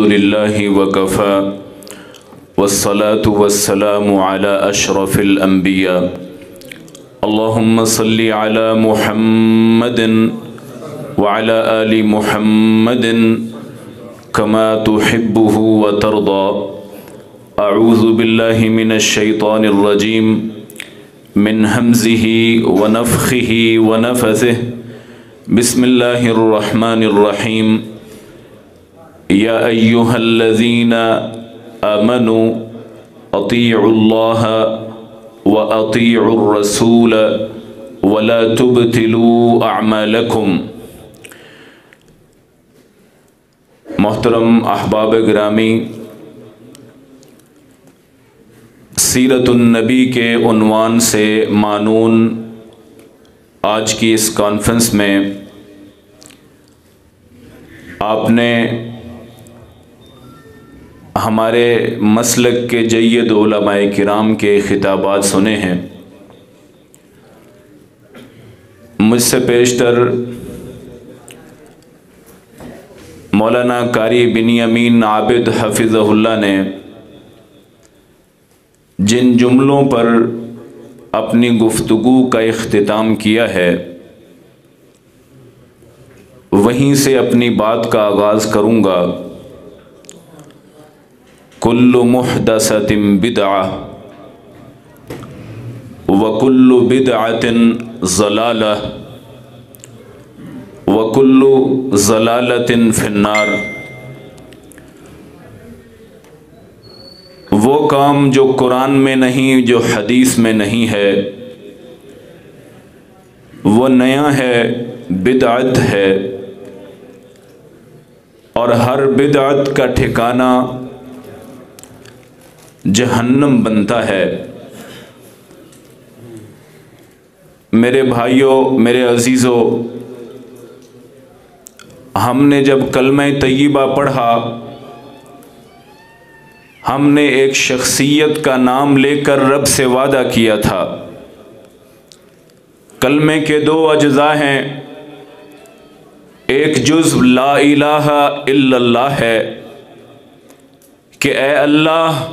अल्हम्दुलिल्लाहि वकफ़ा वस्सलातु वस्सलामु अला अशरफिल अंबिया अल्लाहुम्मा सल्लि अला मुहम्मदिन व अला आलि मुहम्मदिन कमा तुहिब्बुहु व तर्दा। अऊज़ु बिल्लाहि मिनश शैतानिर रजीम मिन हमज़िही व नफ़ख़िही व नफ़सिही। बिस्मिल्लाहिर रहमानिर रहीम। या अय्युहल्लज़ीना आमनू अतीउल्लाह व अतीउर रसूल वला तुबतिलू अअमालकुम। मोहतरम अहबाब गिरामी, सीरतुन नबी के उन्वान से मानून आज की इस कॉन्फ्रेंस में आपने हमारे मसलक के जय्यद उलमाए किराम के खिताबात सुने हैं। मुझसे पेशतर मौलाना कारी बिनियामीन आबिद हफिज़हुल्लाह ने जिन जुमलों पर अपनी गुफ्तगू का इख्तिताम किया है, वहीं से अपनी बात का आगाज़ करूँगा। कुल्लु मुहदसतिन बिदअह व कुल्लु बिदअतिन ज़लालह व कुल्लु ज़लालतिन फिन्नार। वो काम जो कुरान में नहीं, जो हदीस में नहीं है, वो नया है, बिदअत है, और हर बिदअत का ठिकाना जहन्नम बनता है। मेरे भाइयों, मेरे अजीज़ों, हमने जब कलमा तय्यबा पढ़ा, हमने एक शख्सियत का नाम लेकर रब से वादा किया था। कलमे के दो अज्जा हैं, एक जुज़ ला इलाहा इल्लल्लाह है कि ए अल्लाह,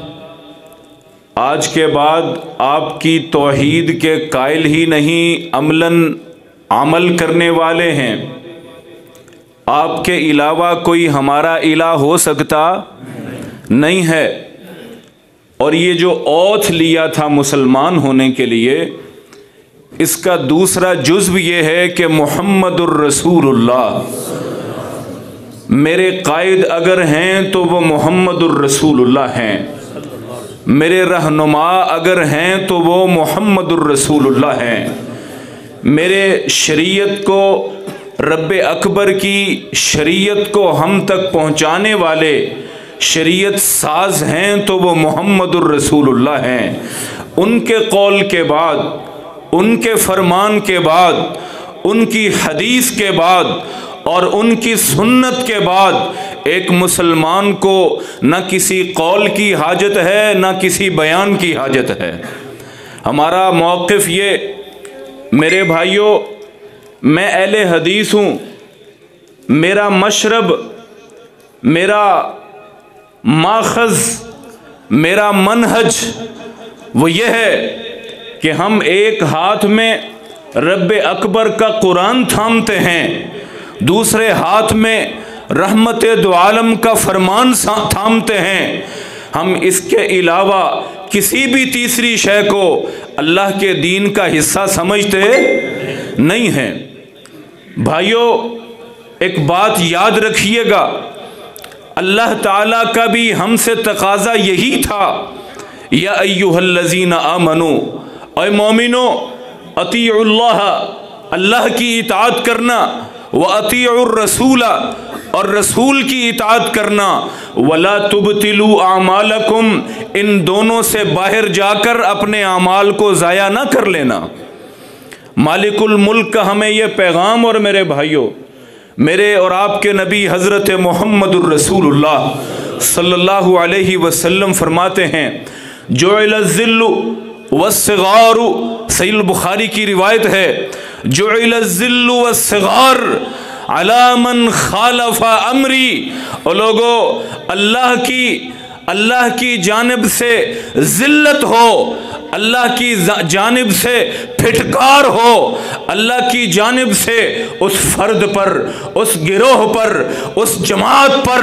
आज के बाद आपकी तौहीद के कायल ही नहीं, अमलन अमल करने वाले हैं। आपके अलावा कोई हमारा इलाह हो सकता नहीं है। और ये जो औथ लिया था मुसलमान होने के लिए, इसका दूसरा जुज़्व ये है कि मुहम्मदुर रसूलुल्लाह, मेरे कायद अगर हैं तो वो मुहम्मदुर रसूलुल्लाह हैं। मेरे रहनुमा अगर हैं तो वो मुहम्मदुर रसूलुल्लाह हैं। मेरे शरीयत को, रब अकबर की शरीयत को हम तक पहुँचाने वाले शरीयत साज हैं तो वो मुहम्मदुर रसूलुल्लाह हैं। उनके कौल के बाद, उनके फरमान के बाद, उनकी हदीस के बाद और उनकी सुन्नत के बाद एक मुसलमान को न किसी कौल की हाजत है, न किसी बयान की हाजत है। हमारा मौक़िफ़ ये, मेरे भाइयों, मैं अहले हदीस हूँ। मेरा मशरब, मेरा माखज़, मेरा मनहज वो ये है कि हम एक हाथ में रब अकबर का कुरान थामते हैं, दूसरे हाथ में रहमत दो आलम का फरमान थामते हैं। हम इसके अलावा किसी भी तीसरी शय को अल्लाह के दीन का हिस्सा समझते नहीं हैं। भाइयों, एक बात याद रखिएगा, अल्लाह ताला का भी हमसे तकाजा यही था, या अय्युहल्लज़ीना आमनू, ऐ मोमिनो, अतीउल्लाह, अल्लाह की इताअत करना, व अतीउर रसूला, और रसूल की इताअत करना, वला तुबतिलू आमालकुम, इन दोनों से बाहर जाकर अपने आमाल को ज़ाया ना कर लेना। मालिकुल मुल्क का हमें यह पैगाम, और मेरे भाइयों, मेरे और आपके नबी हज़रत मुहम्मदुर रसूलुल्लाह सल्लल्लाहु अलैहि वसल्लम फरमाते हैं, जुइलज़िल्लु वस्सिगारु, सहीह बुखारी की रिवायत है, जुइलज़िल्लु वस्सिगार, अला मन खालफा अमरी। और लोगो, अल्लाह की जानिब से जिल्लत हो, अल्लाह की जानिब से फिटकार हो, अल्लाह की जानिब से उस फर्द पर, उस गिरोह पर, उस जमात पर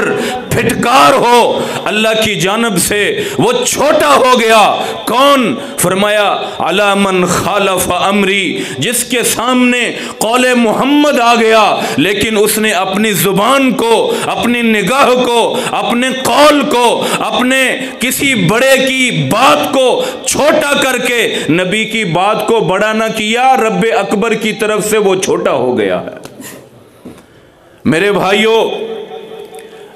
फिटकार हो, अल्लाह की जानिब से वो छोटा हो गया। कौन? फरमाया अला मन खालफ अमरी, जिसके सामने कौले मोहम्मद आ गया लेकिन उसने अपनी जुबान को, अपनी निगाह को, अपने कौल को, अपने किसी बड़े की बात को छोटा करके नबी की बात को बड़ा ना किया, रब्बे अकबर की तरफ से वो छोटा हो गया है। मेरे भाइयों,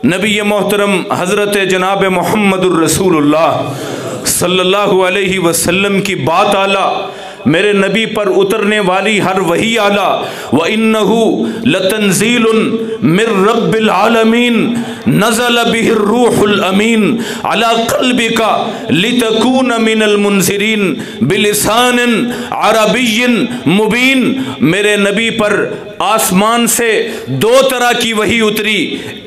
नबी मोहतरम हजरत जनाब मोहम्मदुर रसूलुल्लाह सल्लल्लाहु अलैहि वसल्लम की बात आला, मेरे नबी पर उतरने वाली हर वही आला, व इन्नहु लतंजीलुन मिर रब्बिल आलमीन नज़ल बिहिर रूहुल अमीन अला क़ल्बिका लितकून मिनल मुनज़िरीन बिलिसानिन अरबिय्यिन मुबीन। मेरे नबी पर आसमान से दो तरह की वही उतरी।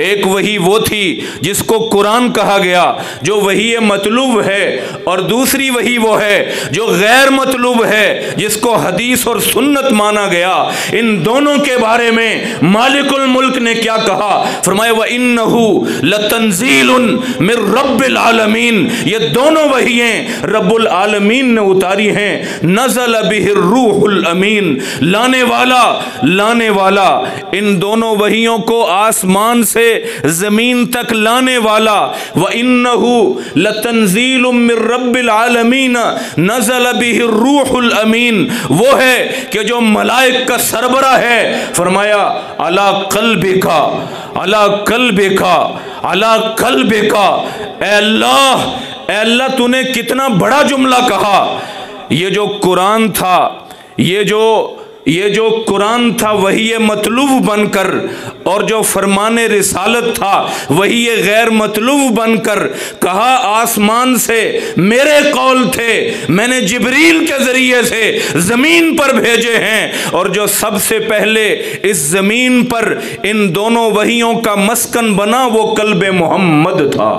एक वही वो थी जिसको कुरान कहा गया, जो वही मतलूब है, और दूसरी वही वो है जो गैर मतलूब है, जिसको हदीस और सुन्नत माना गया। इन दोनों के बारे में मालिकुल मुल्क ने क्या कहा? फरमाया व इन्नहु लतंजीलुन मिर रब्बिल आलमीन। ये दोनों वहियें रब्बुल आलमीन ने उतारी हैं। नज़ल बिहिर रूहुल अमीन, लाने वाला इन दोनों वहियों को आसमान से जमीन तक लाने वाला। व इन्नहु लतंजीलुम मिर रब्बिल आलमीन नज़ल बिहिर रूहुल अमीन, वो है कि जो मलाइक का सरबरा है। फरमाया अला क़ल्बिका, अला क़ल्बिका, अला क़ल्बिका। ए अल्लाह, तूने कितना बड़ा जुमला कहा। ये जो कुरान था, ये जो कुरान था वही ये मतलूब बनकर, और जो फरमाने रिसालत था वही ये गैर मतलूब बनकर कहा। आसमान से मेरे कौल थे, मैंने जिब्रील के जरिए से जमीन पर भेजे हैं, और जो सबसे पहले इस जमीन पर इन दोनों वहियों का मस्कन बना वो कल्बे मोहम्मद था।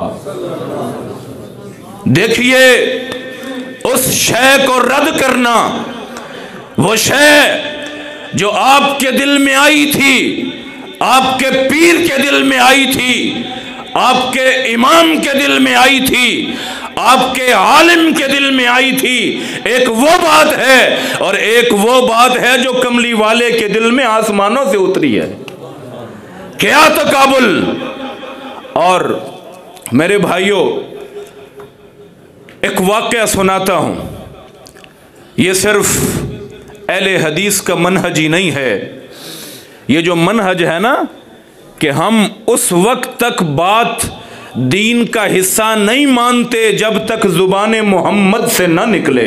देखिए, उस शय को रद्द करना, वो शय जो आपके दिल में आई थी, आपके पीर के दिल में आई थी, आपके इमाम के दिल में आई थी, आपके आलिम के दिल में आई थी, एक वो बात है, और एक वो बात है जो कमली वाले के दिल में आसमानों से उतरी है। क्या तकाबुल। और मेरे भाइयों, एक वाक़या सुनाता हूं। ये सिर्फ अहले हदीस का मनहज ही नहीं है, ये जो मनहज है ना कि हम उस वक्त तक बात दीन का हिस्सा नहीं मानते जब तक जुबान मोहम्मद से ना निकले।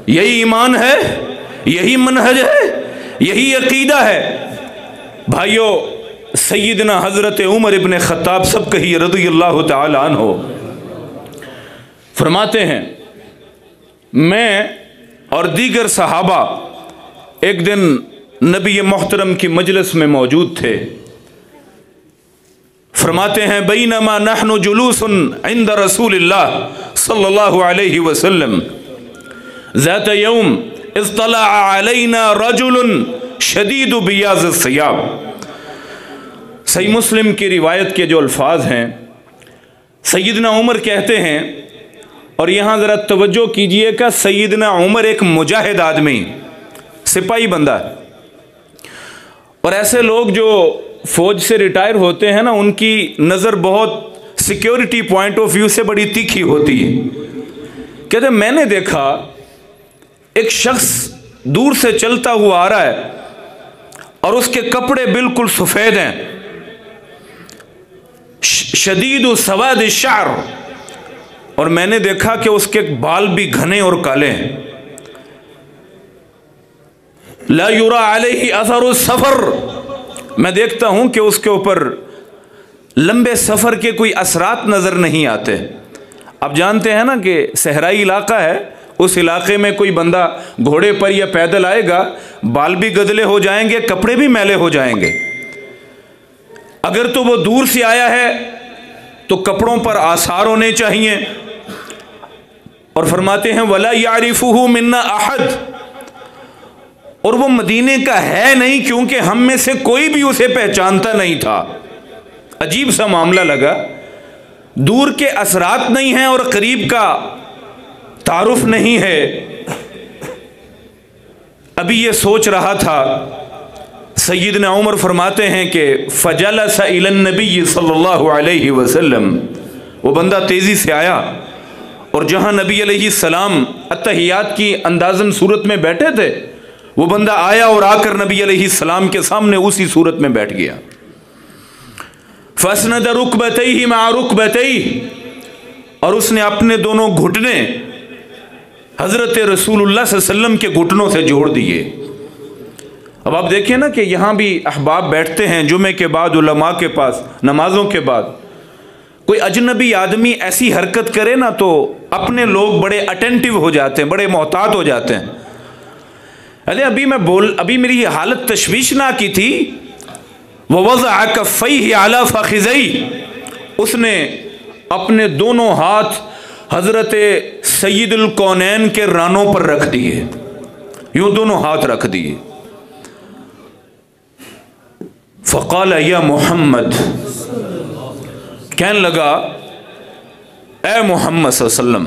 यही ईमान है, यही मनहज है, यही अकीदा है। भाइयों, सैयदना हजरत उमर इब्न खत्ताब सब कहिए रज़ियल्लाहु तआला अन्हु फरमाते हैं, मैं और दीगर सहाबा एक दिन नबी मोहतरम की मजलिस में मौजूद थे। फरमाते हैं बैनमा नहनु जुलूसन इंद रसूलिल्लाह सल्लल्लाहु अलैहि वसल्लम ज़ात यौम इज़्तला अलैना रजुलन शदीदु बियाज़ सियाब। सही मुस्लिम की रिवायत के जो अल्फाज हैं, सैयदना उमर कहते हैं, और यहाँ ज़रा तवज्जो कीजिएगा, सैयदना उमर एक मुजाहिद आदमी, सिपाही बंदा है, और ऐसे लोग जो फौज से रिटायर होते हैं ना, उनकी नज़र बहुत सिक्योरिटी पॉइंट ऑफ व्यू से बड़ी तीखी होती है। कहते मैंने देखा एक शख्स दूर से चलता हुआ आ रहा है और उसके कपड़े बिल्कुल सफ़ेद हैं, शदीद सवाद शार, और मैंने देखा कि उसके बाल भी घने और काले हैं। ला युरा अलैहि असरु सफर, मैं देखता हूं कि उसके ऊपर लंबे सफर के कोई असरात नजर नहीं आते। आप जानते हैं ना कि सहराई इलाका है, उस इलाके में कोई बंदा घोड़े पर या पैदल आएगा, बाल भी गदले हो जाएंगे, कपड़े भी मैले हो जाएंगे। अगर तो वो दूर से आया है तो कपड़ों पर आसार होने चाहिए। और फरमाते हैं वला यारिफुहु मिन्ना अहद, और वो मदीने का है नहीं क्योंकि हम में से कोई भी उसे पहचानता नहीं था। अजीब सा मामला लगा, दूर के असरात नहीं हैं और करीब का तारुफ नहीं है। अभी ये सोच रहा था, सैयदना उमर फरमाते हैं कि फजलस इलन नबी सल्लल्लाहु अलैहि वसल्लम, वो बंदा तेज़ी से आया और जहाँ नबी अलैहिस्सलाम अत्तहियात की अंदाज़न सूरत में बैठे थे, वो बंदा आया और आकर नबी अलैहिस्सलाम के सामने उसी सूरत में बैठ गया। फसनद रुकबतैहि मा रुकबतैहि, और उसने अपने दोनों घुटने हज़रत रसूलुल्लाह सल्लल्लाहु अलैहि वसल्लम के घुटनों से जोड़ दिए। अब आप देखिए ना कि यहाँ भी अहबाब बैठते हैं जुमे के बाद उलमा के पास, नमाजों के बाद कोई अजनबी आदमी ऐसी हरकत करे ना तो अपने लोग बड़े अटेंटिव हो जाते हैं, बड़े मोहतात हो जाते हैं। अरे अभी मेरी हालत तशवीशनाक की थी। वज़अ कफ़ैहि अला फ़ख़िज़ैहि, उसने अपने दोनों हाथ हज़रत सय्यदुल कौनैन के रानों पर रख दिए, यूं दोनों हाथ रख दिए। फ़क़ाल या मोहम्मद, कहने लगा ए मोहम्मद सल्लल्लाहु अलैहि वसल्लम,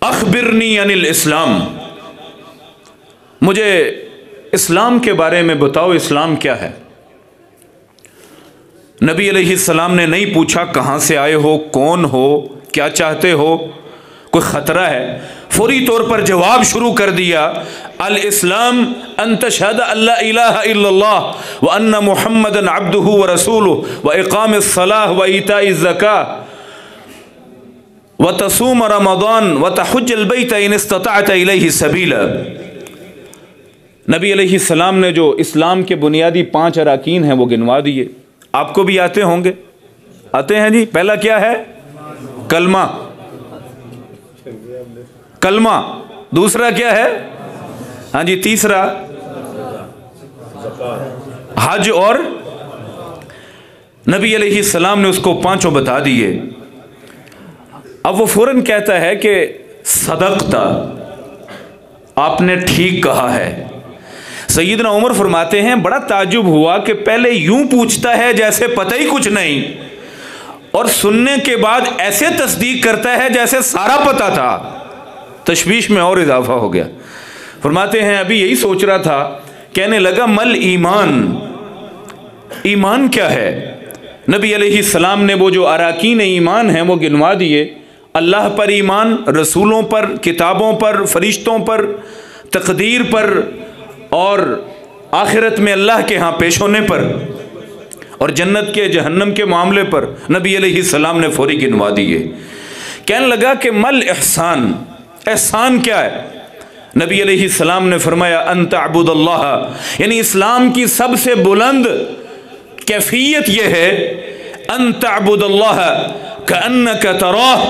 अख़बिरनी अनिल इस्लाम, मुझे इस्लाम के बारे में बताओ, इस्लाम क्या है। नबी अलैहिस्सलाम ने नहीं पूछा कहाँ से आए हो, कौन हो, क्या चाहते हो, कोई ख़तरा है, फौरी तौर पर जवाब शुरू कर दिया, अल इस्लाम अन तशहद अल्ला इलाहा इल्लल्लाह व अन्ना मुहम्मदन अब्दुहु व रसूलुहु व इक़ामिस सलाह व ईताइज़ ज़कात व तसूम रमज़ान व तहुज्जल बैत इन इस्तताअत इलैहि सबीला। नबी अलैहिस्सलाम ने जो इस्लाम के बुनियादी 5 अरकान हैं वो गिनवा दिए। आपको भी आते होंगे, आते हैं जी। पहला क्या है? कलमा, कलमा। दूसरा क्या है? हाँ जी। तीसरा हज, और नबी अलैहिस्सलाम ने उसको 5 बता दिए। अब वो फौरन कहता है कि सदक़ता, आपने ठीक कहा है। सैयदना उमर फरमाते हैं बड़ा ताज्जुब हुआ कि पहले यूं पूछता है जैसे पता ही कुछ नहीं, और सुनने के बाद ऐसे तस्दीक करता है जैसे सारा पता था। तशवीश में और इजाफा हो गया। फरमाते हैं अभी यही सोच रहा था, कहने लगा मल ईमान, ईमान क्या है। नबी अलैहिस्सलाम ने वो जो अरकान ईमान हैं वो गिनवा दिए। अल्लाह पर ईमान, रसूलों पर, किताबों पर, फरिश्तों पर, तकदीर पर, और आखिरत में अल्लाह के यहाँ पेश होने पर, और जन्नत के जहन्नम के मामले पर नबी अलैहिस्सलाम ने फौरी गिनवा दिए। कहने लगा कि मल एहसान, एहसान क्या है। नबी अलैहिस्सलाम ने फरमाया अन तअबुदल्लाह, यानी इस्लाम की सबसे बुलंद कैफियत यह है अन तअबुदल्लाह कअन्नका तराह,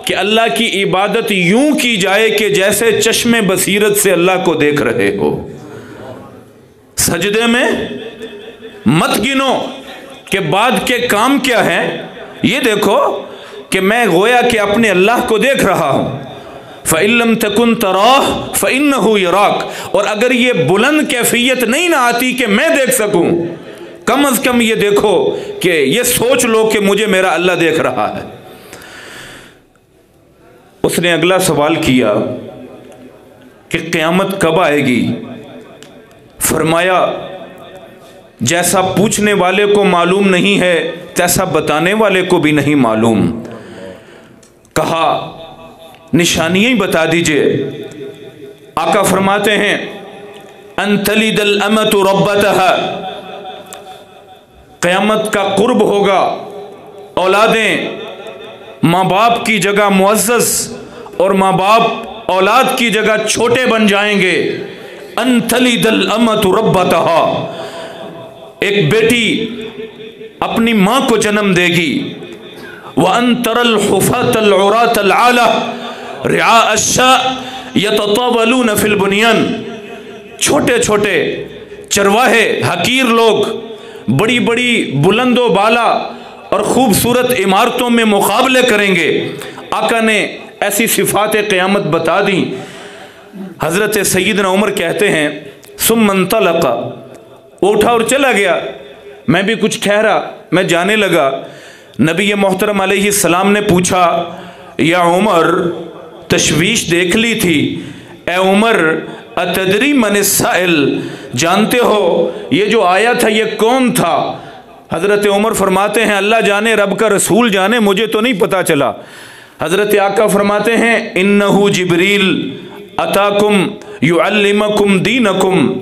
कि अल्लाह की इबादत यूं की जाए कि जैसे चश्मे बसीरत से अल्लाह को देख रहे हो। सजदे में मत गिनो कि बाद के काम क्या है, ये देखो कि मैं गोया कि अपने अल्लाह को देख रहा हूं। फ़इल्लम तकुन तराह फ़इन्नहु यराक, और अगर ये बुलंद कैफियत नहीं ना आती कि मैं देख सकूं, कम अज कम ये देखो कि ये सोच लो कि मुझे मेरा अल्लाह देख रहा है। उसने अगला सवाल किया कि क़यामत कब आएगी। फरमाया जैसा पूछने वाले को मालूम नहीं है तैसा बताने वाले को भी नहीं मालूम। कहा निशानियां ही बता दीजिए। आका फरमाते हैं अनतलिदल अमतु रब्बतहा, क़यामत का कुर्ब होगा, औलादें माँ बाप की जगह मुअज़्ज़ज़ और माँ बाप औलाद की जगह छोटे बन जाएंगे। अनतलिदल अमतु रब्बतहा, एक बेटी अपनी माँ को जन्म देगी। व अंतरल हुफ़ातल उरातल आला रिआ अश्शा यततावलून फिल बुनियान, छोटे छोटे चरवाहे हकीर लोग बड़ी बड़ी बुलंदो बाला और खूबसूरत इमारतों में मुकाबले करेंगे। आका ने ऐसी सिफात क़यामत बता दी। हज़रत सैयदना उमर कहते हैं सुम्मन तलक़ा, उठा और चला गया। मैं भी कुछ ठहरा, मैं जाने लगा। नबी मोहतरम अलैहिस्सलाम ने पूछा या उमर, तशवीश देख ली थी। ए उमर अतदरी मन साइल, जानते हो ये जो आया था ये कौन था? हज़रत उमर फरमाते हैं अल्लाह जाने, रब का रसूल जाने, मुझे तो नहीं पता चला। हज़रत आका फरमाते हैं इन्नहु जिब्रील अताकुम युअल्लिमुकुम दीनकुम।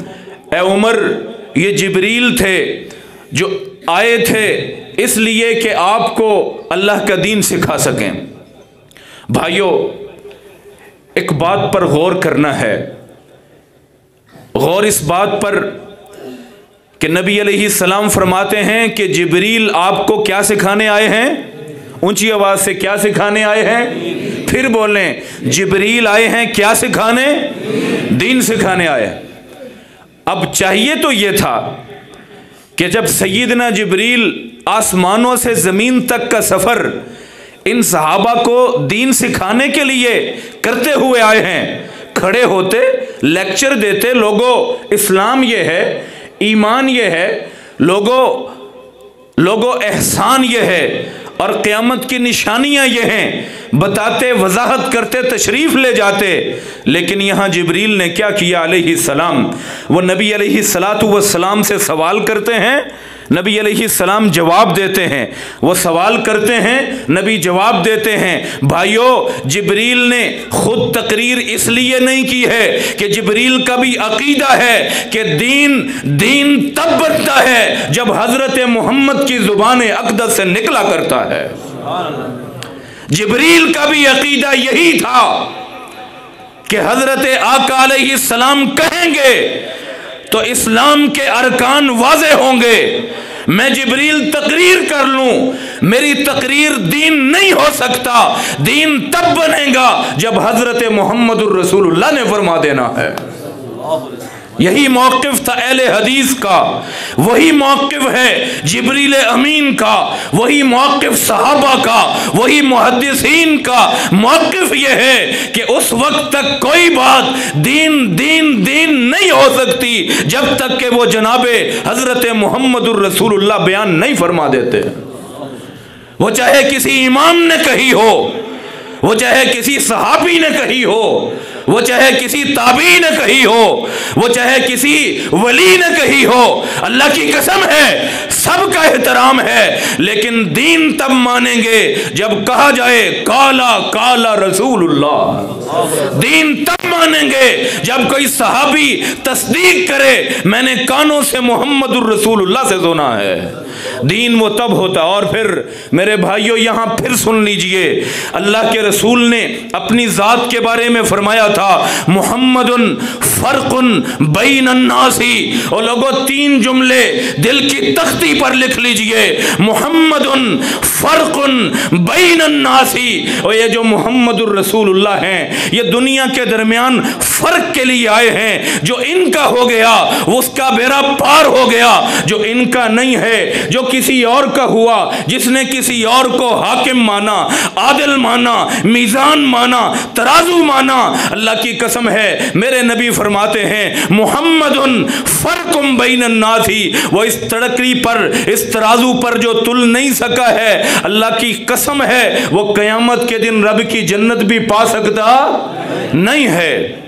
ए उमर, ये जिब्रील थे जो आए थे इसलिए कि आपको अल्लाह का दीन सिखा सकें। भाइयों, एक बात पर गौर करना है। गौर इस बात पर कि नबी अलैहिस्सलाम फरमाते हैं कि जिब्रील आपको क्या सिखाने आए हैं? ऊंची आवाज से क्या सिखाने आए हैं? फिर बोलें, जिब्रील आए हैं क्या सिखाने? दीन सिखाने आए। अब चाहिए तो यह था कि जब सैयदना जिब्रील आसमानों से ज़मीन तक का सफ़र इन सहाबा को दीन सिखाने के लिए करते हुए आए हैं, खड़े होते, लेक्चर देते, लोगों इस्लाम ये है, ईमान ये है, लोगों एहसान ये है और क़यामत की निशानियां ये हैं, बताते, वजाहत करते, तशरीफ़ ले जाते। लेकिन यहाँ जिब्रील ने क्या किया अलैहिस्सलाम? वो नबी अलैहिस्सलातु वस्सलाम से सवाल करते हैं, नबी अलैहिस्सलाम जवाब देते हैं। वो सवाल करते हैं, नबी जवाब देते हैं। भाइयों, जिब्रील ने खुद तकरीर इसलिए नहीं की है कि जिब्रील का भी अकीदा है कि दीन तब बनता है जब हजरत मोहम्मद की जुबान अक़दस से निकला करता है। जिब्रील का भी अकीदा यही था कि हजरत आका अलैहिस्सलाम कहेंगे तो इस्लाम के अरकान वाज़े होंगे। मैं जिब्रील तकरीर कर लूं, मेरी तकरीर दीन नहीं हो सकता। दीन तब बनेगा जब हजरत मोहम्मदुर रसूलुल्लाह ने फरमा देना है। यही मौक़िफ़ था अहले हदीस का, वही मौक़िफ़ है जिब्रील अमीन का, वही मौक़िफ़ सहाबा का, वही मुहद्दिसीन का मौक़िफ़ ये है कि उस वक्त तक कोई बात दीन नहीं हो सकती जब तक कि वो जनाबे हज़रत मुहम्मदुर रसूलुल्लाह बयान नहीं फरमा देते। वो चाहे किसी इमाम ने कही हो, वो चाहे किसी सहाबी ने कही हो, वो चाहे किसी ताबी ने कही हो, वो चाहे किसी वली ने कही हो, अल्लाह की कसम है सबका एहतराम है। लेकिन दीन तब मानेंगे जब कहा जाए काला काला रसूलुल्लाह। दीन तब मानेंगे जब कोई सहाबी तस्दीक करे मैंने कानों से मुहम्मदुर रसूलुल्लाह से सुना है। दीन वो तब होता। और फिर मेरे भाइयों, यहाँ फिर सुन लीजिए, अल्लाह के रसूल ने अपनी ज़ात के बारे में फरमाया था मुहम्मदुन फ़र्क़ुन बैनन नासी। और लोगों, 3 जुमले दिल की तख्ती पर लिख लीजिए, मुहम्मदुन फ़र्क़ुन बैनन नासी। और ये जो मुहम्मदुर रसूलुल्लाह हैं, ये दुनिया के दरमियान फ़र्क के लिए आए हैं। जो इनका हो गया वो उसका बेड़ा पार हो गया, जो इनका नहीं है, जो किसी और का हुआ, जिसने किसी और को हाकिम माना, आदिल माना, मीज़ान माना, तराजू माना, अल्लाह की कसम है मेरे नबी फरमाते हैं मुहम्मदुन फ़र्क़ुन बैनन नासी। वो इस तड़करी पर, इस तराजू पर जो तुल नहीं सका है, अल्लाह की कसम है वो क़यामत के दिन रब की जन्नत भी पा सकता नहीं है।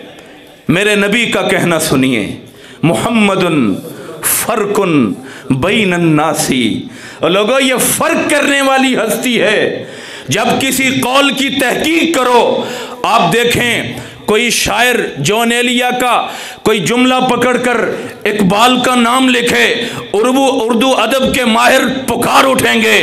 मेरे नबी का कहना सुनिए, मुहम्मदुन फ़र्क़ुन बैनन नासी। और लोगों, ये फ़र्क करने वाली हस्ती है। जब किसी कौल की तहकीक करो, आप देखें कोई शायर जॉन एलिया का कोई जुमला पकड़कर इकबाल का नाम लिखे, उर्दू अदब के माहिर पुकार उठेंगे।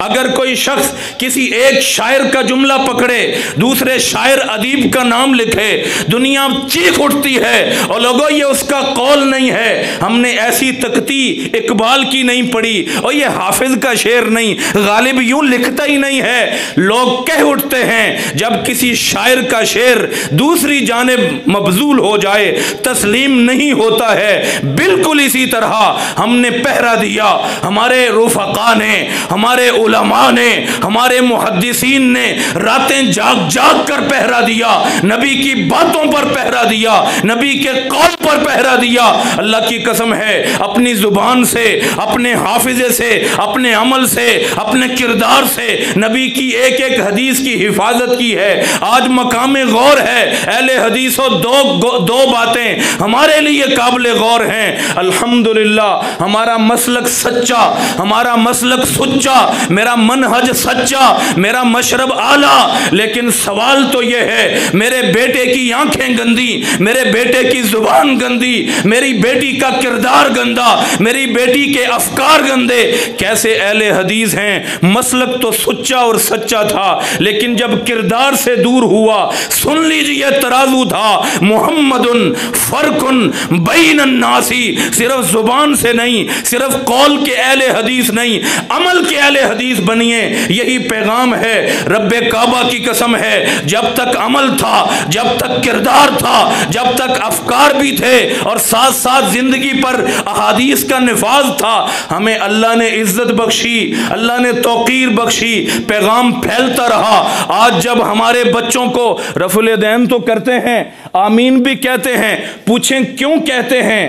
अगर कोई शख्स किसी एक शायर का जुमला पकड़े, दूसरे शायर अदीब का नाम लिखे, दुनिया चीख उठती है। और लोगों, ये उसका कौल नहीं है, हमने ऐसी तख्ती इकबाल की नहीं पढ़ी, और ये हाफिज का शेर नहीं, गालिब यूं लिखता ही नहीं है। लोग कह उठते हैं जब किसी शायर का शेर दूसरे दूसरी जानिब मबजूल हो जाए तस्लीम नहीं होता है। बिल्कुल इसी तरह हमने पहरा दिया, हमारे रुफ़क़ा ने, हमारे उलमा ने, हमारे मुहद्दिसीन ने रातें जाग जाग कर पहरा दिया, नबी की बातों पर पहरा दिया, नबी के कौल पर पहरा दिया। अल्लाह की कसम है, अपनी जुबान से, अपने हाफिजे से, अपने अमल से, अपने किरदार से नबी की एक एक हदीस की हिफाजत की है। आज मकामे गौर है अहले हदीसों, दो बातें हमारे लिए काबिल गौर हैं। अल्हम्दुलिल्लाह हमारा मसलक सच्चा, हमारा मसलक सुच्चा, मेरा मनहज सच्चा, मेरा मशरब आला। लेकिन सवाल तो यह है, मेरे बेटे की आंखें गंदी, मेरे बेटे की जुबान गंदी, मेरी बेटी का किरदार गंदा, मेरी बेटी के अफकार गंदे। कैसे अहले हदीस हैं? मसलक तो सुच्चा और सच्चा था, लेकिन जब किरदार से दूर हुआ, सुन लीजिए तराजू था, मुहम्मदुन फर्कुन बैनन नासी। सिर्फ जुबान से नहीं, सिर्फ कौल के अहले हदीस नहीं, अमल के अहले हदीस बनिए, यही पैगाम है। रब्बे काबा की कसम है, जब तक अमल था, जब तक किरदार था, जब तक अफकार भी थे और साथ साथ जिंदगी पर अहादीस का निफाज था, हमें अल्लाह ने इज्जत बख्शी, अल्लाह ने तौकीर बख्शी, पैगाम फैलता रहा। आज जब हमारे बच्चों को रफुल दैन तो करते हैं, आमीन भी कहते हैं, पूछें क्यों कहते हैं?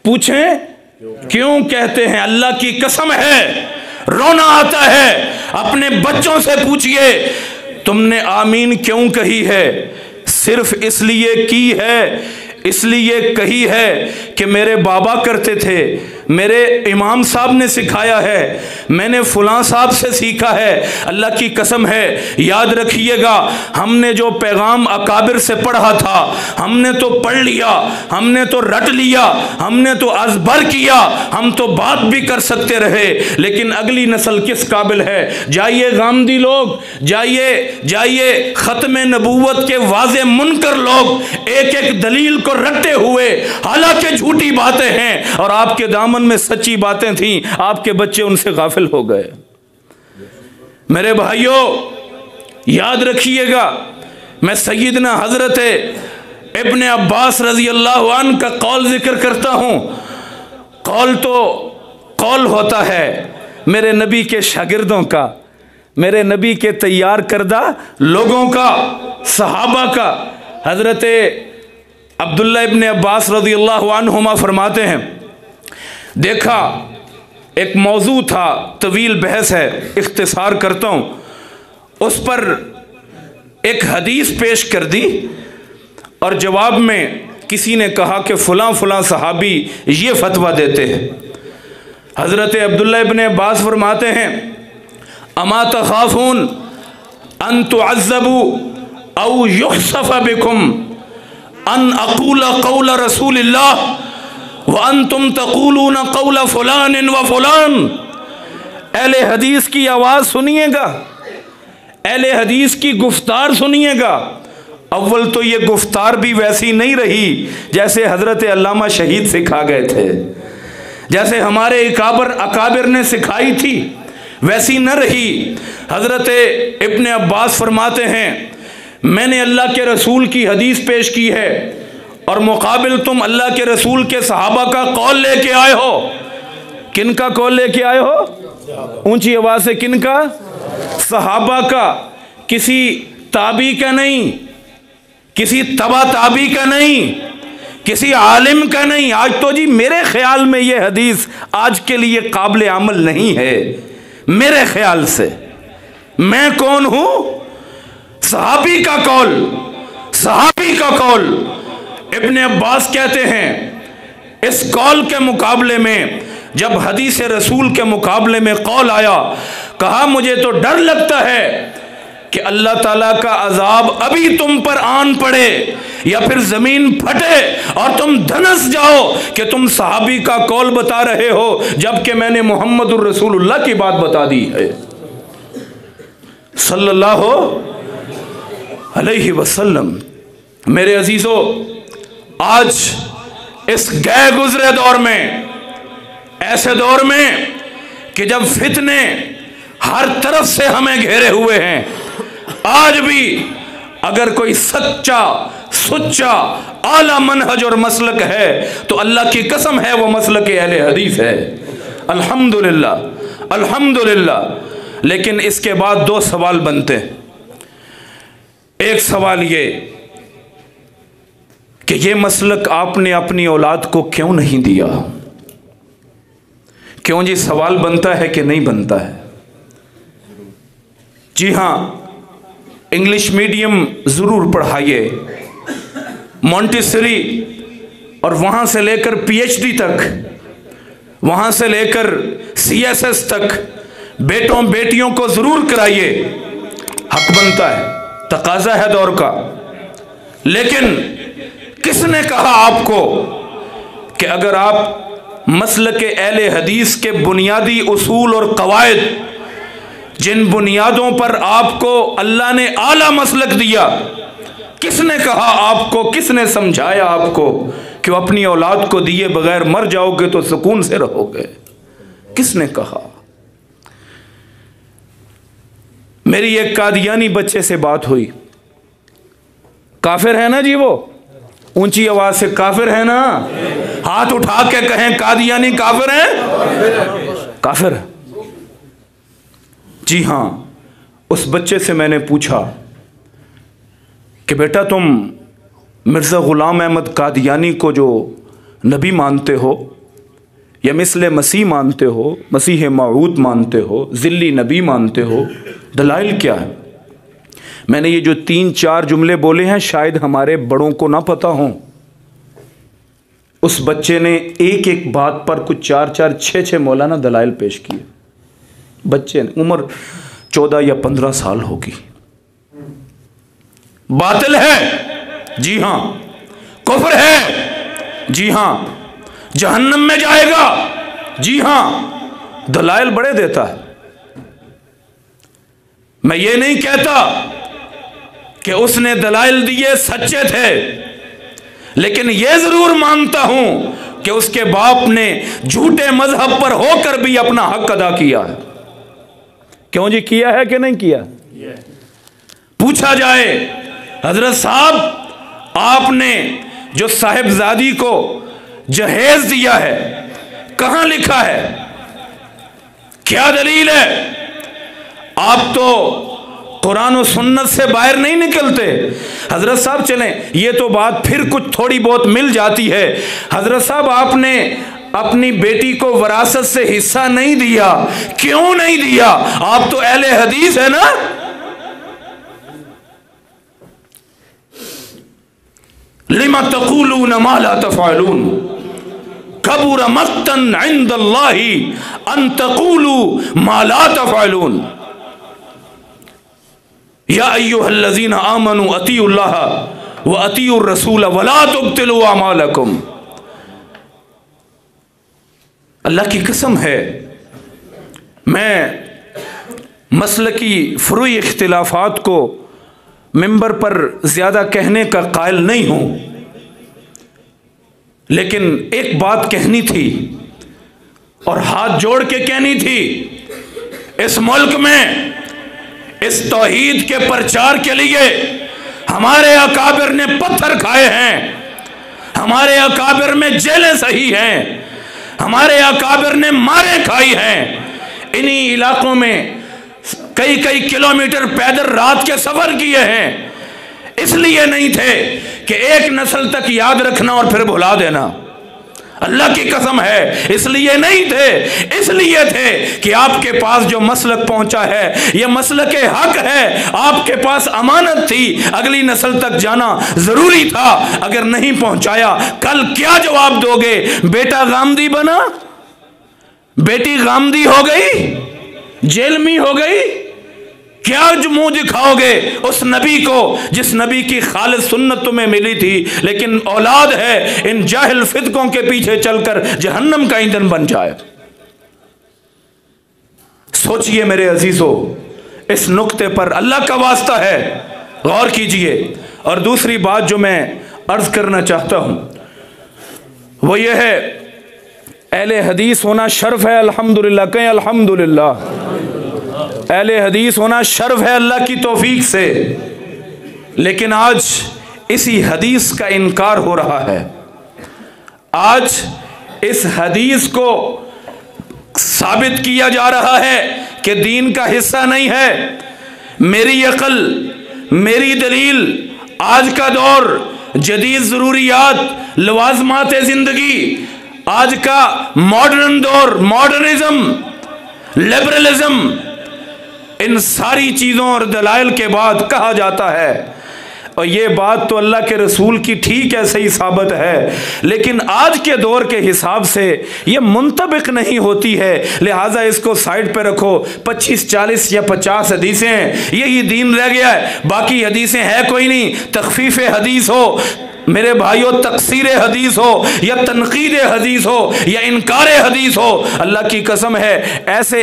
पूछें क्यों कहते हैं? अल्लाह की कसम है रोना आता है। अपने बच्चों से पूछिए, तुमने आमीन क्यों कही है? सिर्फ इसलिए की है, इसलिए कही है कि मेरे बाबा करते थे, मेरे इमाम साहब ने सिखाया है, मैंने फलां साहब से सीखा है। अल्लाह की कसम है, याद रखिएगा, हमने जो पैगाम अकाबिर से पढ़ा था, हमने तो पढ़ लिया, हमने तो रट लिया, हमने तो अज़बर किया, हम तो बात भी कर सकते रहे, लेकिन अगली नस्ल किस काबिल है? जाइए गामदी लोग, जाइए ख़त्म नबूवत के वाज़े मुनकर लोग एक एक दलील को रटते हुए, हालांकि झूठी बातें हैं और आपके दामन में सच्ची बातें थीं, आपके बच्चे उनसे गाफिल हो गए। मेरे भाइयों याद रखिएगा, मैं सैयदना हजरत इब्ने अब्बास रजी अल्लाह अन्हु का कौल जिक्र करता हूं। कौल तो कौल होता है मेरे नबी के शागिर्दों का, मेरे नबी के तैयार करदा लोगों का, सहाबा का। हजरत अब्दुल्ला इब्ने अब्बास रजी अल्लाह अन्हुमा फरमाते हैं, देखा एक मौजू था, तवील बहस है, इख्तिसार करता हूँ। उस पर एक हदीस पेश कर दी और जवाब में किसी ने कहा कि फ़लाँ फ़लाँ सहाबी ये फतवा देते हैं। हज़रत अब्दुल्ला इब्ने अब्बास फरमाते हैं, अमा तख़ाफ़ून अन तुअज़्ज़बू औ युख़्सफ़ बिकुम अन अक़ूल क़ौल रसूलिल्लाह व अंतुम तक़ूलून क़ौल फ़ुलान व फ़ुलान। अहले हदीस की आवाज़ सुनिएगा, अहले हदीस की गुफ्तार सुनिएगा। अव्वल तो ये गुफ्तार भी वैसी नहीं रही जैसे हज़रत अल्लामा शहीद सिखा गए थे, जैसे हमारे अकाबिर ने सिखाई थी वैसी न रही। हज़रत इब्ने अब्बास फरमाते हैं, मैंने अल्लाह के रसूल की हदीस पेश की है और मुकाबिल तुम अल्लाह के रसूल के सहाबा का कौल लेके आए हो। किन का कौल लेके आए हो? ऊंची आवाज से, किन का? सहाबा का, किसी ताबी का नहीं, किसी तबा ताबी का नहीं, किसी आलिम का नहीं। आज तो जी मेरे ख्याल में ये हदीस आज के लिए काबिल अमल नहीं है, मेरे ख्याल से। मैं कौन हूं? सहाबी का कौल, सहाबी का कौल। इब्ने अब्बास कहते हैं, इस कौल के मुकाबले में जब हदीस रसूल के मुकाबले में कौल आया, कहा मुझे तो डर लगता है कि अल्लाह ताला का अजाब अभी तुम पर आन पड़े या फिर जमीन फटे और तुम धनस जाओ कि तुम सहाबी का कौल बता रहे हो जबकि मैंने मुहम्मदुर रसूलुल्लाह की बात बता दी है सल्लल्लाहु अलैहि वसल्लम। मेरे अजीजों, आज इस गए गुजरे दौर में, ऐसे दौर में कि जब फितने हर तरफ से हमें घेरे हुए हैं, आज भी अगर कोई सच्चा सच्चा आला मनहज और मसलक है तो अल्लाह की कसम है वो मसलक अहले हदीस है। अल्हम्दुलिल्लाह अल्हम्दुलिल्लाह। लेकिन इसके बाद दो सवाल बनते हैं। एक सवाल ये कि ये मसलक आपने अपनी औलाद को क्यों नहीं दिया? क्यों जी? सवाल बनता है कि नहीं बनता है? जी हाँ, इंग्लिश मीडियम ज़रूर पढ़ाइए, मॉन्टेसरी और वहाँ से लेकर पीएचडी तक, वहाँ से लेकर सीएसएस तक बेटों बेटियों को ज़रूर कराइए, हक बनता है, तकाजा है दौर का। लेकिन किसने कहा आपको कि अगर आप मसलक अहले हदीस के बुनियादी उसूल और कवायद, जिन बुनियादों पर आपको अल्लाह ने आला मसलक दिया, किसने कहा आपको, किसने समझाया आपको कि अपनी औलाद को दिए बगैर मर जाओगे तो सुकून से रहोगे? किसने कहा? मेरी एक कादियानी बच्चे से बात हुई। काफिर है ना जी वो? ऊंची आवाज से काफिर है ना? हाथ उठा के कहें कादियानी काफिर है? काफिर। जी हां। उस बच्चे से मैंने पूछा कि बेटा तुम मिर्ज़ा ग़ुलाम अहमद कादियानी को जो नबी मानते हो या मिसले मसीह मानते हो, मसीह मऊद मानते हो, ज़िल्ली नबी मानते हो, दलाइल क्या है? मैंने ये जो 3-4 जुमले बोले हैं शायद हमारे बड़ों को ना पता हों। उस बच्चे ने एक एक बात पर कुछ 4-4, 6-6 मौलाना दलाइल पेश किए। बच्चे ने, उम्र 14 या 15 साल होगी। बातिल है? जी हां। कुफ्र है? जी हां। जहन्नम में जाएगा? जी हां। दलाइल बड़े देता है। मैं ये नहीं कहता कि उसने दलाइल दिए सच्चे थे, लेकिन यह जरूर मानता हूं कि उसके बाप ने झूठे मजहब पर होकर भी अपना हक अदा किया है। क्यों जी? किया है कि नहीं किया? पूछा जाए हजरत साहब आपने जो साहिबजादी को जहेज दिया है कहां लिखा है? क्या दलील है? आप तो कुरान और सुन्नत से बाहर नहीं निकलते। हजरत साहब चलें, ये तो बात फिर कुछ थोड़ी बहुत मिल जाती है। हजरत साहब आपने अपनी बेटी को विरासत से हिस्सा नहीं दिया। क्यों नहीं दिया? आप तो अहले हदीस है ना? लिमा तक़ूलून मा ला तफ़अलून कबुर मक़्तन इंदल्लाहि अन तक़ूलू मा ला तफ़अलून या अय्युहल्लज़ीना आमनू अतीउल्लाह व अतीउर रसूल वला तुब्तिलू अमालकुम। अल्लाह की कसम है, मैं मसलकी फ़ुरूई इख्तिलाफ़ात को मिंबर पर ज़्यादा कहने का कायल नहीं हूँ, लेकिन एक बात कहनी थी और हाथ जोड़ के कहनी थी। इस मुल्क में इस तौहीद के प्रचार के लिए हमारे अकाबिर ने पत्थर खाए हैं, हमारे अकाबिर में जेलें सही हैं, हमारे अकाबिर ने मारें खाई हैं। इन्हीं इलाकों में कई कई किलोमीटर पैदल रात के सफर किए हैं। इसलिए नहीं थे कि एक नस्ल तक याद रखना और फिर भुला देना। अल्लाह की कसम है, इसलिए नहीं थे। इसलिए थे कि आपके पास जो मसलक पहुंचा है यह मसलक हक है, आपके पास अमानत थी, अगली नस्ल तक जाना जरूरी था। अगर नहीं पहुंचाया कल क्या जवाब दोगे? बेटा गामदी बना, बेटी गामदी हो गई, जेल में हो गई, क्या मुंह दिखाओगे उस नबी को जिस नबी की खालिस सुन्नत तुम्हें मिली थी, लेकिन औलाद है इन जाहिल फितकों के पीछे चलकर जहन्नम का ईंधन बन जाए। सोचिए मेरे अजीजों, इस नुक्ते पर अल्लाह का वास्ता है, गौर कीजिए। और दूसरी बात जो मैं अर्ज करना चाहता हूं वो ये है, अहले हदीस होना शर्फ है। अल्हम्दुलिल्लाह, कहें अल्हम्दुलिल्लाह। अहले हदीस होना शर्फ है अल्लाह की तौफीक से। लेकिन आज इसी हदीस का इनकार हो रहा है। आज इस हदीस को साबित किया जा रहा है कि दीन का हिस्सा नहीं है। मेरी अकल, मेरी दलील, आज का दौर, जदीद ज़रूरियात, लवाज़मात ज़िंदगी, आज का मॉडर्न दौर, मॉडर्निज्म, लिबरलिज्म, इन सारी चीज़ों और दलाइल के बाद कहा जाता है, और ये बात तो अल्लाह के रसूल की ठीक है, सही साबित है, लेकिन आज के दौर के हिसाब से ये मुंतबिक नहीं होती है, लिहाजा इसको साइड पे रखो। 25, 40 या 50 हदीसें हैं, यही दीन रह गया है, बाकी हदीसें है कोई नहीं। तखफीफ हदीस हो मेरे भाइयों, तकसीर हदीस हो या तनकीद हदीस हो या इनकार हदीस हो, अल्लाह की कसम है ऐसे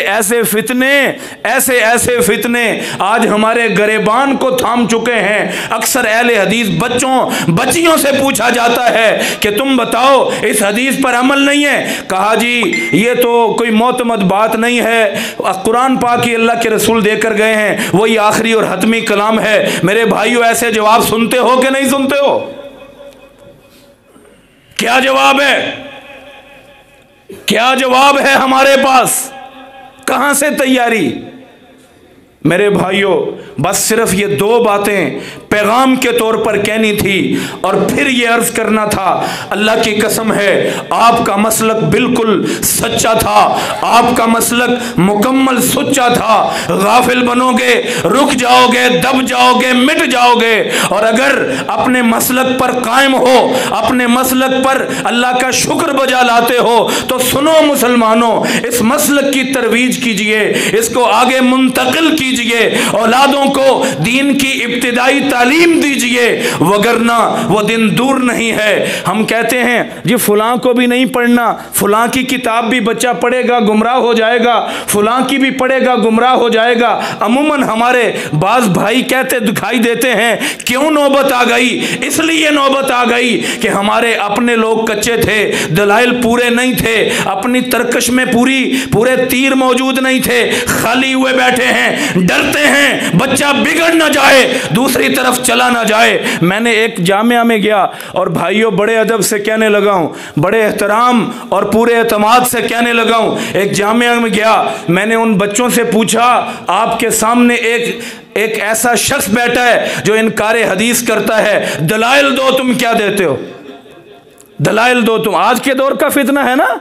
ऐसे फितने आज हमारे गरेबान को थाम चुके हैं। अक्सर अहले हदीस बच्चियों से पूछा जाता है कि तुम बताओ इस हदीस पर अमल नहीं है, कहा जी ये तो कोई मोतमद बात नहीं है, कुरान पाक ही अल्लाह के रसूल देकर गए हैं, वही आखिरी और हतमी कलाम है। मेरे भाइयों, ऐसे जवाब सुनते हो कि नहीं सुनते हो? क्या जवाब है? क्या जवाब है हमारे पास? कहां से तैयारी? मेरे भाइयों, बस सिर्फ ये 2 बातें पैगाम के तौर पर कहनी थी और फिर ये अर्ज करना था, अल्लाह की कसम है आपका मसलक बिल्कुल सच्चा था, आपका मसलक मुकम्मल सच्चा था। गाफिल बनोगे, रुक जाओगे, दब जाओगे, मिट जाओगे, और अगर अपने मसलक पर कायम हो, अपने मसलक पर अल्लाह का शुक्र बजा लाते हो, तो सुनो मुसलमानों, इस मसलक की तरवीज कीजिए, इसको आगे मुंतकिल कीजिए, औलादों को दीन की इब्तिदाई तालीम दीजिए, वगरना वो दिन दूर नहीं है। हम कहते हैं जी फुलां को भी नहीं पढ़ना, फुलां की किताब भी बच्चा पढ़ेगा गुमराह हो जाएगा, फुलां की भी पढ़ेगा गुमराह हो जाएगा। अमूमन हमारे बाज भाई कहते दिखाई देते हैं, क्यों नौबत आ गई? इसलिए नौबत आ गई कि हमारे अपने लोग कच्चे थे, दलाइल पूरे नहीं थे, अपनी तरकश में पूरे तीर मौजूद नहीं थे, खाली हुए बैठे हैं, डरते हैं बच्चा बिगड़ ना जाए, दूसरी तरफ चला ना जाए। मैंने एक जामिया में गया और भाइयों बड़े अदब से कहने लगा हूं, बड़े एहतराम और पूरे एतमाद से कहने लगा हूं, एक जामिया में गया, मैंने उन बच्चों से पूछा, आपके सामने एक ऐसा शख्स बैठा है जो इनकार हदीस करता है, दलाइल दो, तुम क्या देते हो? दलाइल दो तुम। आज के दौर का फितना है ना,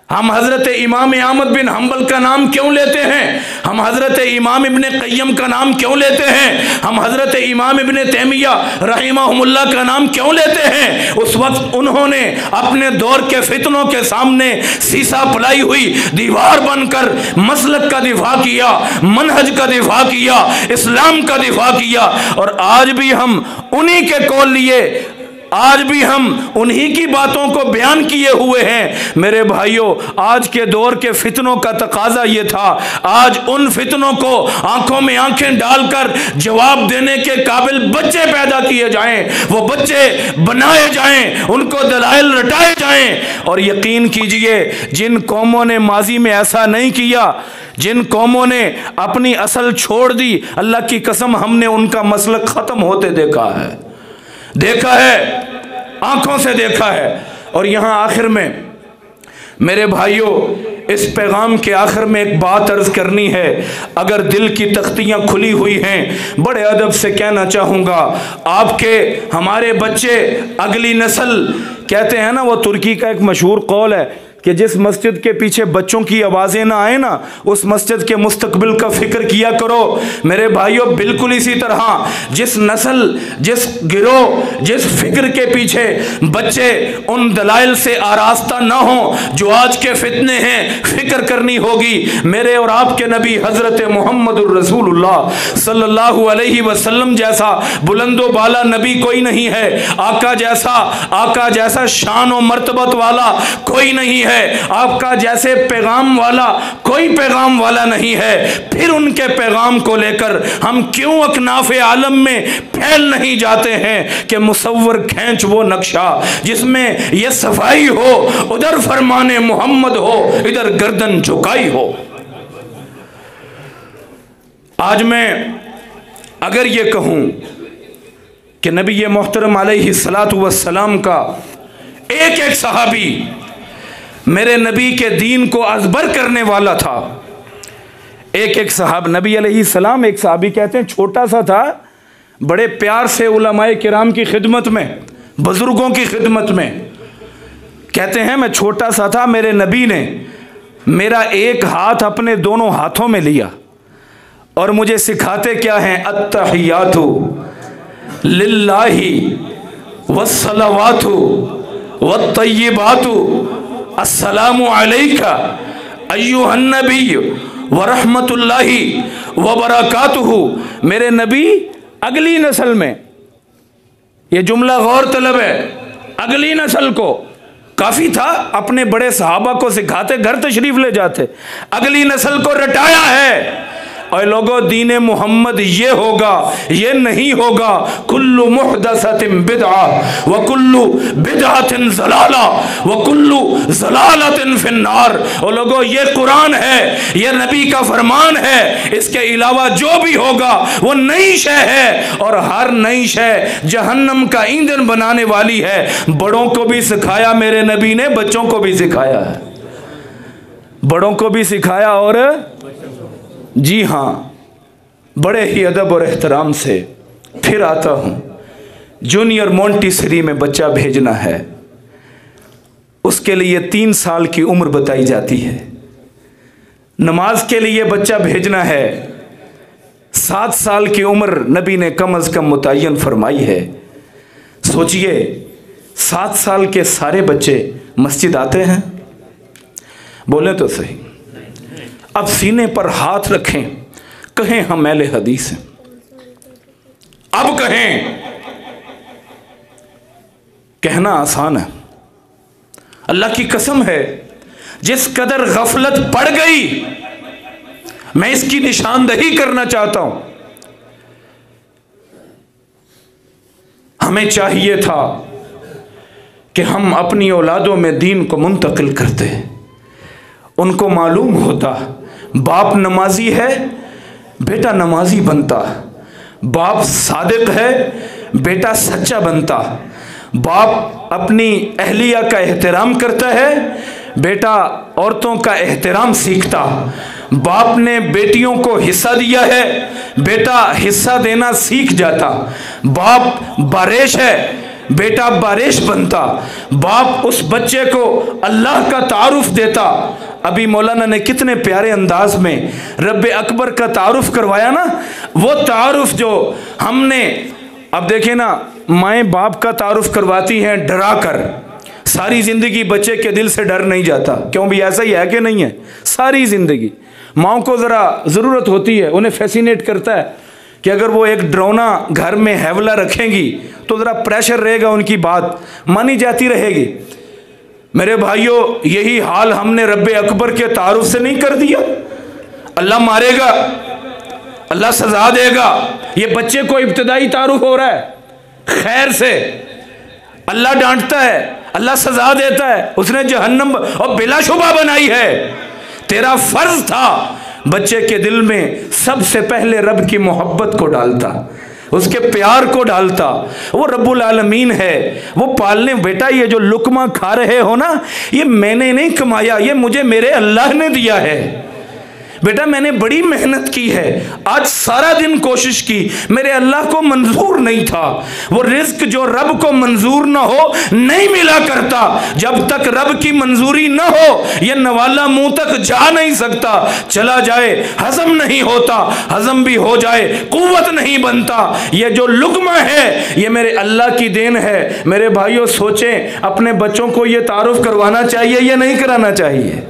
हम हजरत इमाम अहमद बिन हम्बल का नाम क्यों लेते हैं? हम हजरत इमाम इब्ने क़य्यम का नाम क्यों लेते हैं? हम हजरत इमाम इब्ने तैमिया रहमहुल्लाह का नाम क्यों लेते हैं? उस वक्त उन्होंने अपने दौर के फितनों के सामने सीसा पलाई हुई दीवार बनकर मसलक का दिफा किया, मनहज का दिफा किया, इस्लाम का दिफा किया, और आज भी हम उन्हीं के कौल लिए, आज भी हम उन्हीं की बातों को बयान किए हुए हैं। मेरे भाइयों, आज के दौर के फितनों का तकाजा ये था, आज उन फितनों को आंखों में आंखें डालकर जवाब देने के काबिल बच्चे पैदा किए जाएं, वो बच्चे बनाए जाएं, उनको दलाइल रटाए जाएं। और यकीन कीजिए, जिन कौमों ने माजी में ऐसा नहीं किया, जिन कौमों ने अपनी असल छोड़ दी, अल्लाह की कसम हमने उनका मसलक खत्म होते देखा है, आंखों से देखा है। और यहां आखिर में मेरे भाइयों, इस पैगाम के आखिर में एक बात अर्ज करनी है। अगर दिल की तख्तियां खुली हुई हैं, बड़े अदब से कहना चाहूँगा, आपके हमारे बच्चे, अगली नस्ल, कहते हैं ना, वो तुर्की का एक मशहूर कौल है कि जिस मस्जिद के पीछे बच्चों की आवाज़ें ना आए ना, उस मस्जिद के मुस्तकबिल का फिक्र किया करो। मेरे भाइयों, बिल्कुल इसी तरह जिस नस्ल, जिस गिरोह, जिस फिक्र के पीछे बच्चे उन दलाइल से आरास्ता ना हो जो आज के फितने हैं, फिक्र करनी होगी। मेरे और आपके नबी हज़रत मुहम्मदुर रसूलुल्लाह सल्लल्लाहु अलैहि वसल्लम जैसा बुलंदो बाला नबी कोई नहीं है, आका जैसा शान और मर्तबत वाला कोई नहीं है, आपका जैसे पैगाम वाला कोई पैगाम वाला नहीं है। फिर उनके पैगाम को लेकर हम क्यों अकनाफे आलम में फैल नहीं जाते हैं कि मुसव्वर खींच वो नक्शा जिसमें ये सफाई हो, उधर फरमाने मोहम्मद हो, इधर गर्दन झुकाई हो। आज मैं अगर ये कहूं कि नबी मोहतरम अलैहिस्सलातु वस्सलाम का एक एक सहाबी मेरे नबी के दीन को अजबर करने वाला था। एक एक साहब, नबी अलैहिस्सलाम एक सहाबी कहते हैं छोटा सा था, बड़े प्यार से उलमाए किराम की खिदमत में, बुजुर्गों की खिदमत में, कहते हैं मैं छोटा सा था, मेरे नबी ने मेरा एक हाथ अपने दोनों हाथों में लिया और मुझे सिखाते क्या हैं, अत्तहियातु लिल्लाहि वस्सलावातु वत्तय्यिबातु अस्सलामु अलैका अय्युहन नबी व रहमतुल्लाहि व बरकातुहु। मेरे नबी अगली नस्ल में, यह जुमला गौर तलब है, अगली नस्ल को, काफी था अपने बड़े सहाबा को सिखाते, घर तशरीफ ले जाते, अगली नस्ल को रटाया है। और लोगों दीन मोहम्मद ये होगा, ये नहीं होगा, कुल्लु मुहदसतिन बिदअ व कुल्लु बिदअतिन ज़लाला व कुल्लु ज़लालतिन फिन्नार। और लोगों ये कुरान है, ये नबी का फरमान है, इसके अलावा जो भी होगा वो नई शय है और हर नई शय जहन्नम का ईंधन बनाने वाली है। बड़ों को भी सिखाया मेरे नबी ने, बच्चों को भी सिखाया है, बड़ों को भी सिखाया और जी हाँ, बड़े ही अदब और एहतराम से। फिर आता हूँ, जूनियर मोंटेसरी में बच्चा भेजना है, उसके लिए 3 साल की उम्र बताई जाती है। नमाज के लिए बच्चा भेजना है, 7 साल की उम्र नबी ने कम अज़ कम मुतय्यन फरमाई है। सोचिए 7 साल के सारे बच्चे मस्जिद आते हैं? बोले तो सही। अब सीने पर हाथ रखें, कहें हम अहले हदीस हैं। अब कहें, कहना आसान है, अल्लाह की कसम है जिस कदर गफलत पड़ गई, मैं इसकी निशानदही करना चाहता हूं। हमें चाहिए था कि हम अपनी औलादों में दीन को मुंतकिल करते, उनको मालूम होता बाप नमाजी है, बेटा नमाजी बनता, बाप सादिक है, बेटा सच्चा बनता, बाप अपनी अहलिया का एहतराम करता है, बेटा औरतों का एहतराम सीखता, बाप ने बेटियों को हिस्सा दिया है, बेटा हिस्सा देना सीख जाता, बाप बारिश है, बेटा बारिश बनता, बाप उस बच्चे को अल्लाह का तारुफ देता। अभी मौलाना ने कितने प्यारे अंदाज में रब्बे अकबर का तारुफ करवाया ना, वो तारुफ जो हमने, अब देखे ना, माएँ बाप का तारुफ करवाती हैं डरा कर, सारी जिंदगी बच्चे के दिल से डर नहीं जाता। क्यों भी ऐसा ही है कि नहीं है? सारी जिंदगी माँ को ज़रा ज़रूरत होती है, उन्हें फैसिनेट करता है कि अगर वो एक ड्रोना घर में हैवला रखेंगी तो ज़रा प्रेशर रहेगा, उनकी बात मानी जाती रहेगी। मेरे भाइयों, यही हाल हमने रब्बे अकबर के तारुफ से नहीं कर दिया। अल्लाह मारेगा, अल्लाह सजा देगा, ये बच्चे को इब्तिदाई तारुफ हो रहा है खैर से, अल्लाह डांटता है, अल्लाह सजा देता है, उसने जहन्नम और बिलाशुबा बनाई है। तेरा फर्ज था बच्चे के दिल में सबसे पहले रब की मोहब्बत को डालता, उसके प्यार को डालता। वो रब्बुल आलमीन है, वो पालने। बेटा ये जो लुकमा खा रहे हो ना, ये मैंने नहीं कमाया, ये मुझे मेरे अल्लाह ने दिया है। बेटा मैंने बड़ी मेहनत की है, आज सारा दिन कोशिश की, मेरे अल्लाह को मंजूर नहीं था। वो रिज्क जो रब को मंजूर ना हो नहीं मिला करता। जब तक रब की मंजूरी ना हो ये नवाला मुंह तक जा नहीं सकता। चला जाए हजम नहीं होता, हजम भी हो जाए कुव्वत नहीं बनता। ये जो लुकमा है ये मेरे अल्लाह की देन है। मेरे भाइयों सोचें, अपने बच्चों को ये तारुफ करवाना चाहिए या नहीं कराना चाहिए?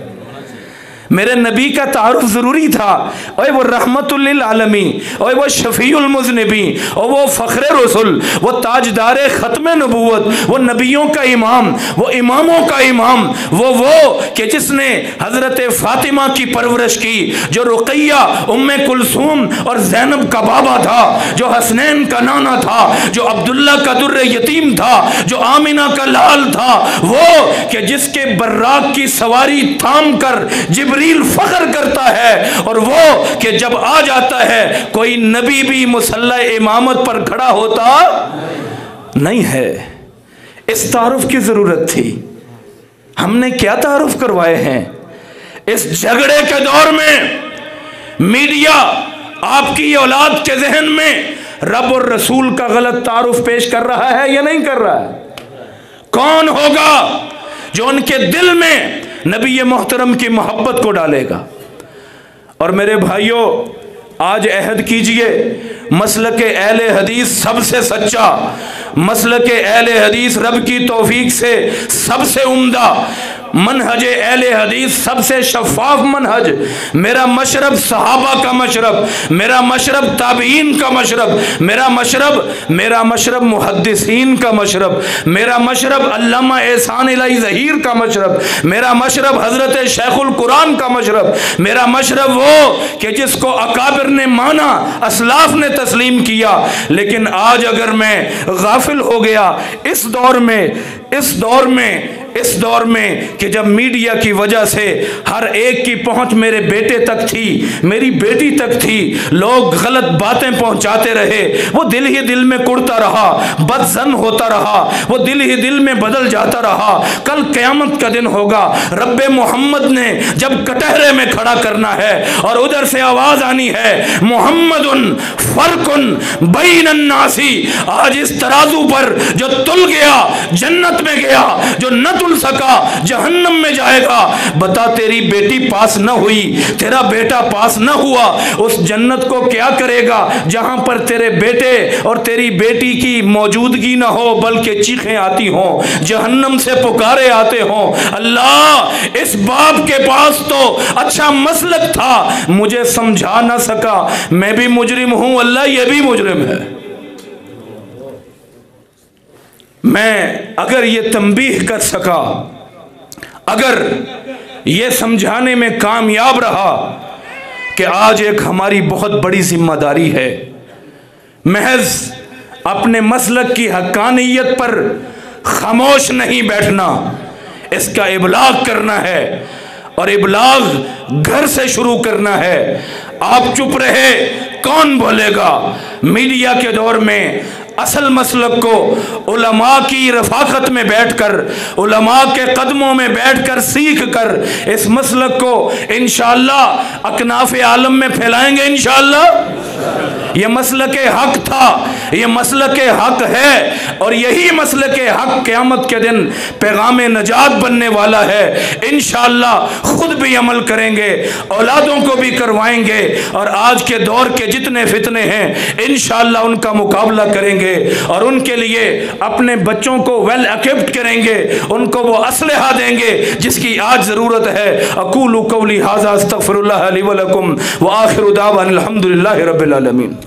मेरे नबी का तारुफ ज़रूरी था। और वो रहमतुल लिल आलमीन, और वो शफीउल मुज़निबीन, और वो फ़ख्रे रसूल, वो ताजदार ख़त्म नबूवत, वो नबियों का इमाम, वो इमामों का इमाम, वो कि जिसने हज़रत फ़ातिमा की परवरिश की, जो रुक़ैया उम्मे कुलसूम और ज़ैनब का बाबा था, जो हसनैन का नाना था, जो अब्दुल्ला का दुर्रे यतीम था, जो आमिना का लाल था, वो कि जिसके बर्राक की सवारी थाम कर जिब्रील जिब्रील फख्र करता है, और वो कि जब आ जाता है कोई नबी भी मुसल्ला इमामत पर खड़ा होता नहीं है। इस तारुफ की जरूरत थी। हमने क्या तारुफ करवाए हैं? इस झगड़े के दौर में मीडिया आपकी औलाद के जहन में रब और रसूल का गलत तारुफ पेश कर रहा है या नहीं कर रहा है? कौन होगा जो उनके दिल में नबी मोहतरम की मोहब्बत को डालेगा? और मेरे भाइयों, आज अहद कीजिए, मसलके अहले हदीस सबसे सच्चा, मसलके अहले हदीस रब की तौफीक से सबसे उम्दा, मनहज अहले हदीस सबसे शफाफ मनहज। मेरा मशरब सहाबा का मशरब, मेरा मशरब ताबीन का मशरब, मेरा मशरब मुहद्दिसीन का मशरब, मेरा मशरब अल्लामा एहसान इलाही ज़हीर का मशरब, मेरा मशरब हज़रत शेखुल कुरान का मशरब, मेरा मशरब वो कि जिसको अकाबिर ने माना, असलाफ ने तस्लीम किया। लेकिन आज अगर मैं गाफिल हो गया इस दौर में कि जब मीडिया की वजह से हर एक की पहुंच मेरे बेटे तक थी, मेरी बेटी तक थी, लोग गलत बातें पहुंचाते रहे, वो दिल ही दिल में कुड़ता रहा, बदजन होता रहा, वो दिल ही दिल में बदल जाता रहा। कल क़यामत का दिन होगा, रब्बे मोहम्मद ने जब कटहरे में खड़ा करना है और उधर से आवाज आनी है मोहम्मदुन फर्कुन बैनन नासी। आज इस तराजू पर जो तुल गया जन्नत में गया, जो न तुल सका जहन्नम में जाएगा। बता, तेरी बेटी पास न हुई, तेरा बेटा पास न हुआ, उस जन्नत को क्या करेगा जहां पर तेरे बेटे और तेरी बेटी की मौजूदगी ना हो, बल्कि चीखें आती हों, जहन्नम से पुकारे आते हों। अल्लाह, इस बाप के पास तो अच्छा मसलक था, मुझे समझा ना सका, मैं भी मुजरिम हूं अल्लाह, ये भी मुजरिम है। मैं अगर ये तंबीह कर सका, अगर ये समझाने में कामयाब रहा कि आज एक हमारी बहुत बड़ी जिम्मेदारी है, महज अपने मसलक की हक्कानियत पर खामोश नहीं बैठना, इसका इबलाग करना है, और इबलाग घर से शुरू करना है। आप चुप रहे, कौन बोलेगा? मीडिया के दौर में असल मसलक को उलमा की रफाकत में बैठकर, उलमा के कदमों में बैठकर सीख कर इस मसलक को इंशाअल्लाह अकनाफ़े आलम में फैलाएंगे। इंशाअल्लाह ये मसलक हक था, ये मसलक हक है, और यही मसलक हक क़यामत के दिन पैगाम नजात बनने वाला है। इंशाअल्लाह खुद भी अमल करेंगे, औलादों को भी करवाएंगे, और आज के दौर के जितने फितने हैं इंशाअल्लाह उनका मुकाबला करेंगे, और उनके लिए अपने बच्चों को वेल इक्विप्ड करेंगे, उनको वो असलहा देंगे जिसकी आज ज़रूरत है। अक़ूलु क़ौली हाज़ा अस्तग़फ़िरुल्लाह ली व लकुम व आखिरु दावाना अल्हम्दुलिल्लाहि रब्बिल आलमीन।